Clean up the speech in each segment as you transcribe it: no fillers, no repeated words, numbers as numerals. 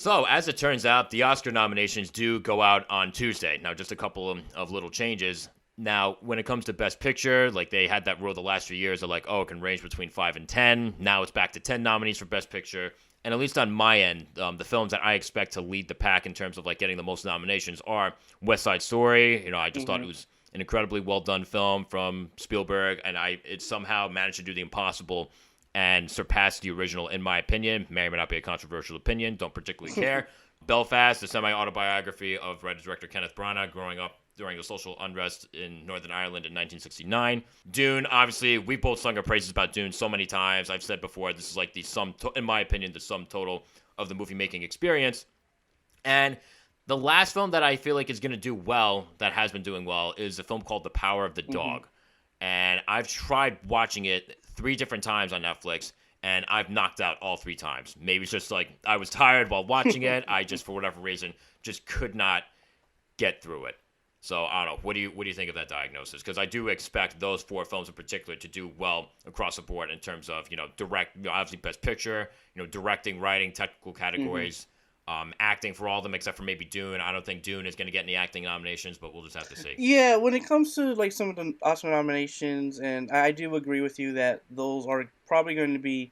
So, as it turns out, the Oscar nominations do go out on Tuesday. Now, just a couple of little changes. Now, when it comes to Best Picture, like they had that rule the last few years of like, oh, it can range between 5 and 10. Now it's back to 10 nominees for Best Picture. And at least on my end, the films that I expect to lead the pack in terms of like getting the most nominations are West Side Story. You know, I just thought it was an incredibly well done film from Spielberg, and it somehow managed to do the impossible and surpass the original, in my opinion. May or may not be a controversial opinion. Don't particularly care. Belfast, the semi-autobiography of writer director Kenneth Branagh growing up during the social unrest in Northern Ireland in 1969. Dune, obviously, we both sung our praises about Dune so many times. I've said before, this is like in my opinion, the sum total of the movie-making experience. And the last film that I feel like is going to do well, that has been doing well, is a film called The Power of the Dog. And I've tried watching it 3 different times on Netflix, and I've knocked out all 3 times. Maybe it's just like I was tired while watching it. I just, for whatever reason, just could not get through it. So I don't know. What do you think of that diagnosis? Because I do expect those 4 films in particular to do well across the board in terms of obviously Best Picture, directing, writing, technical categories, acting for all of them except for maybe Dune. I don't think Dune is going to get any acting nominations, but we'll just have to see. Yeah, when it comes to like some of the Oscar nominations, and I do agree with you that those are probably going to be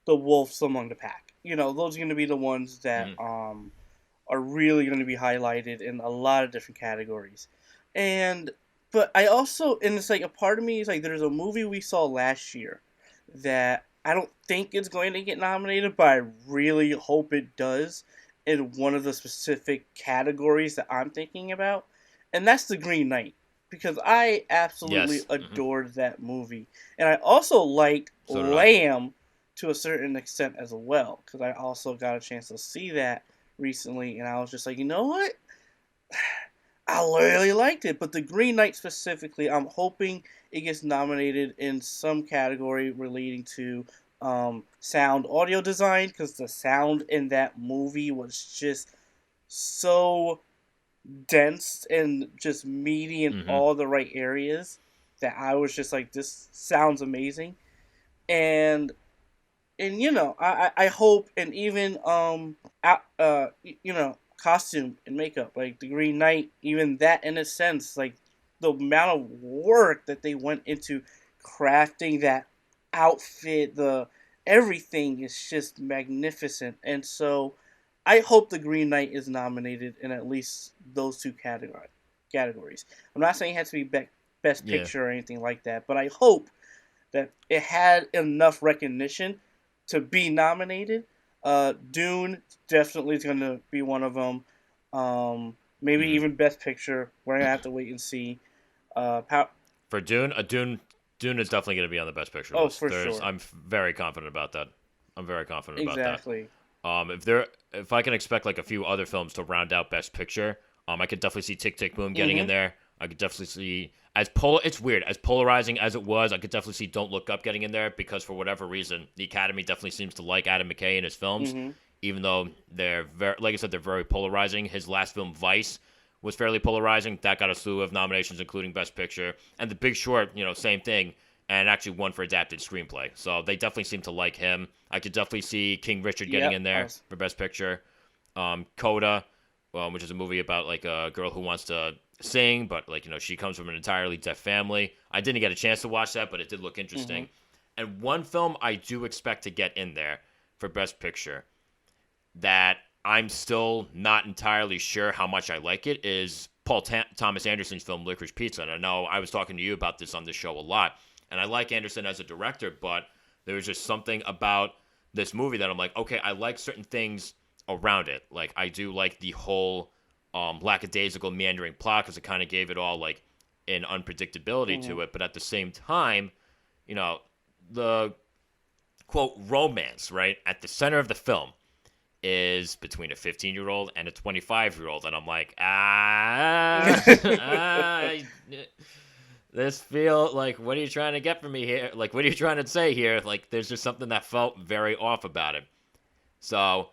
the wolves among the pack. Those are going to be the ones that are really going to be highlighted in a lot of different categories. But I also, and it's like a part of me is like, there's a movie we saw last year that I don't think it's going to get nominated, but I really hope it does in one of the specific categories that I'm thinking about, and that's The Green Knight, because I absolutely adored that movie, and I also liked Lamb to a certain extent as well, because I also got a chance to see that recently, and I was just like, you know what? I really liked it, but The Green Knight specifically, I'm hoping it gets nominated in some category relating to sound audio design, because the sound in that movie was just so dense and just meaty in all the right areas that I was just like, this sounds amazing. And I hope, and even costume and makeup, like The Green Knight, even that in a sense, like the amount of work that they went into crafting that outfit, everything is just magnificent. And so I hope The Green Knight is nominated in at least those 2 categories. I'm not saying it has to be best picture or anything like that, but I hope that it had enough recognition to be nominated. Dune definitely is going to be one of them. Maybe even Best Picture. We're going to have to wait and see. For Dune, Dune is definitely going to be on the Best Picture list. For sure. I'm very confident about that. Exactly. If I can expect like a few other films to round out Best Picture, I could definitely see Tick Tick Boom getting in there. I could definitely see it's weird, as polarizing as it was, I could definitely see Don't Look Up getting in there, because for whatever reason the Academy definitely seems to like Adam McKay and his films, even though they're very, like I said, they're very polarizing. His last film Vice was fairly polarizing. That got a slew of nominations, including Best Picture. And The Big Short, same thing, and actually won for adapted screenplay. So they definitely seem to like him. I could definitely see King Richard getting in there for Best Picture. Coda, which is a movie about like a girl who wants to sing, but like she comes from an entirely deaf family. I didn't get a chance to watch that, but it did look interesting. And one film I do expect to get in there for Best Picture that I'm still not entirely sure how much I like it is Paul Thomas Anderson's film Licorice Pizza. And I know I was talking to you about this on this show a lot, and I like Anderson as a director, but there was just something about this movie that I'm like, okay, I like certain things around it. Like I do like the whole lackadaisical meandering plot, because it kind of gave it all like an unpredictability to it, but at the same time, the quote romance right at the center of the film is between a 15-year-old and a 25-year-old, and I'm like, this feel like, what are you trying to get from me here? Like, what are you trying to say here? Like, there's just something that felt very off about it. So,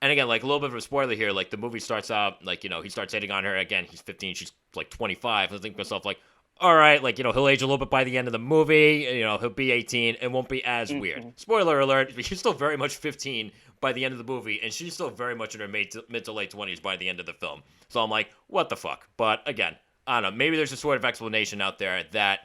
and again, like a little bit of a spoiler here, like the movie starts out, like, he starts hitting on her. Again, he's 15, she's like 25. I think to myself, like, all right, like, he'll age a little bit by the end of the movie. He'll be 18. It won't be as weird. Spoiler alert, he's still very much 15 by the end of the movie, and she's still very much in her mid to late 20s by the end of the film. So I'm like, what the fuck? But again, I don't know. Maybe there's a sort of explanation out there that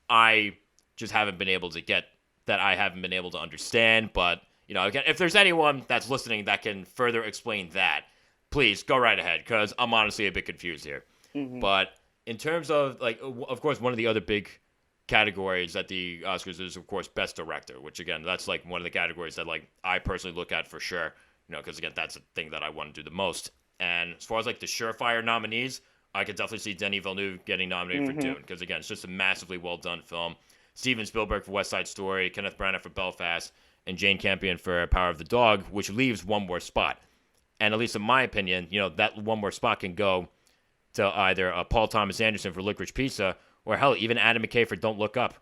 I just haven't been able to get, that I haven't been able to understand. But, you know, again, if there's anyone that's listening that can further explain that, please go right ahead, because I'm honestly a bit confused here. Mm-hmm. But in terms of, like, of course, one of the other big categories at the Oscars is, of course, Best Director, which, again, that's, like, one of the categories that, like, I personally look at for sure, you know, because, again, that's the thing that I want to do the most. And as far as, like, the surefire nominees, I could definitely see Denis Villeneuve getting nominated for Dune, because, again, it's just a massively well-done film. Steven Spielberg for West Side Story, Kenneth Branagh for Belfast, and Jane Campion for Power of the Dog, which leaves one more spot. And at least in my opinion, you know, that one more spot can go to either Paul Thomas Anderson for Licorice Pizza, or hell, even Adam McKay for Don't Look Up.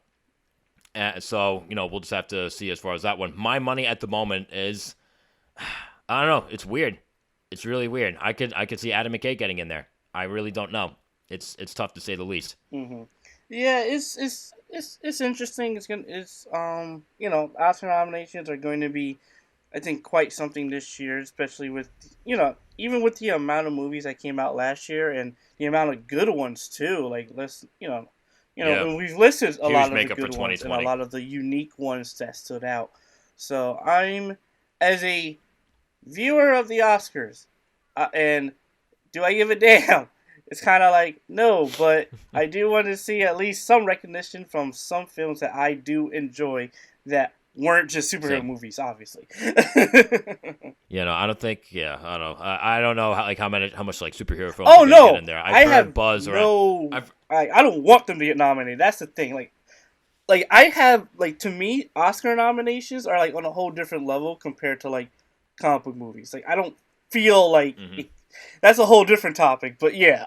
So, you know, we'll just have to see as far as that one. My money at the moment is, I don't know, it's weird. It's really weird. I could see Adam McKay getting in there. I really don't know. It's tough to say the least. Mm-hmm. Yeah, it's interesting. You know, Oscar nominations are going to be, I think, quite something this year, especially with, you know, even with the amount of movies that came out last year and the amount of good ones too. Like, and we've listed a lot of the good ones and a lot of the unique ones that stood out. So I'm, as a viewer of the Oscars, and do I give a damn? It's kind of like, no, but I do want to see at least some recognition from some films that I do enjoy that weren't just superhero movies, obviously. You know, I don't think. Yeah, I don't know. I don't know how much like superhero films. Oh no, get in there. I've heard buzz around. I don't want them to get nominated. That's the thing. Like I have, like, to me, Oscar nominations are like on a whole different level compared to like comic book movies. Like, I don't feel like that's a whole different topic. But yeah.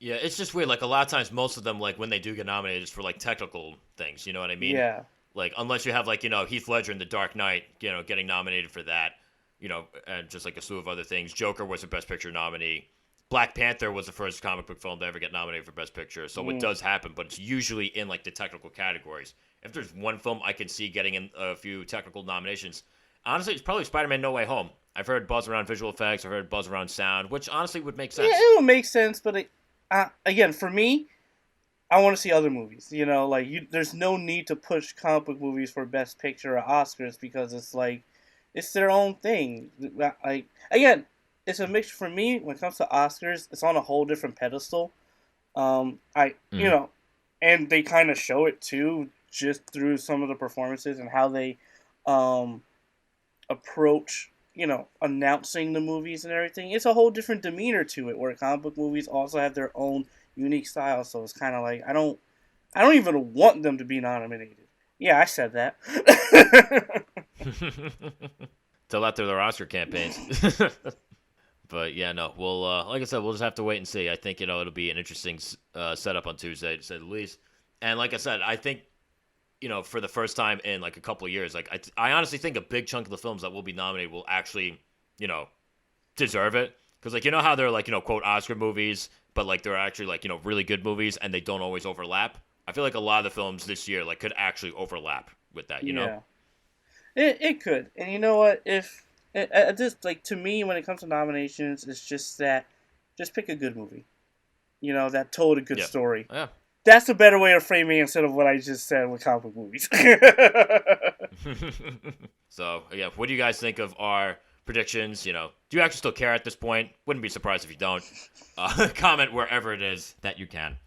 Yeah, it's just weird. Like, a lot of times, most of them, like, when they do get nominated, it's for, like, technical things. You know what I mean? Yeah. Like, unless you have, like, you know, Heath Ledger in The Dark Knight, you know, getting nominated for that, you know, and just, like, a slew of other things. Joker was a Best Picture nominee. Black Panther was the first comic book film to ever get nominated for Best Picture. So it does happen, but it's usually in, like, the technical categories. If there's one film I can see getting in a few technical nominations, honestly, it's probably Spider-Man No Way Home. I've heard buzz around visual effects. I've heard buzz around sound, which honestly would make sense. Yeah, it would make sense, but again, for me, I want to see other movies. You know, like, there's no need to push comic book movies for Best Picture or Oscars, because it's like, it's their own thing. Like, again, it's a mixture for me. When it comes to Oscars, it's on a whole different pedestal. You know, and they kind of show it too, just through some of the performances and how they approach, you know, announcing the movies and everything. It's a whole different demeanor to it, where comic book movies also have their own unique style. So it's kind of like, I don't even want them to be nominated. Yeah, I said that. Tell that to their Oscar campaigns. But yeah, no, we'll like I said, we'll just have to wait and see. I think, you know, it'll be an interesting setup on Tuesday, to say the least. And like I said, I think, you know, for the first time in like a couple of years, like I honestly think a big chunk of the films that will be nominated will actually, you know, deserve it. Because, like, you know how they're, like, you know, quote, Oscar movies, but, like, they're actually, like, you know, really good movies, and they don't always overlap. I feel like a lot of the films this year, like, could actually overlap with that, you know? It could. And you know what? If this, like, to me, when it comes to nominations, it's just that, just pick a good movie. You know, that told a good story. Yeah. That's a better way of framing instead of what I just said with comic book movies. So, yeah, what do you guys think of our predictions? You know, do you actually still care at this point? Wouldn't be surprised if you don't. Comment wherever it is that you can.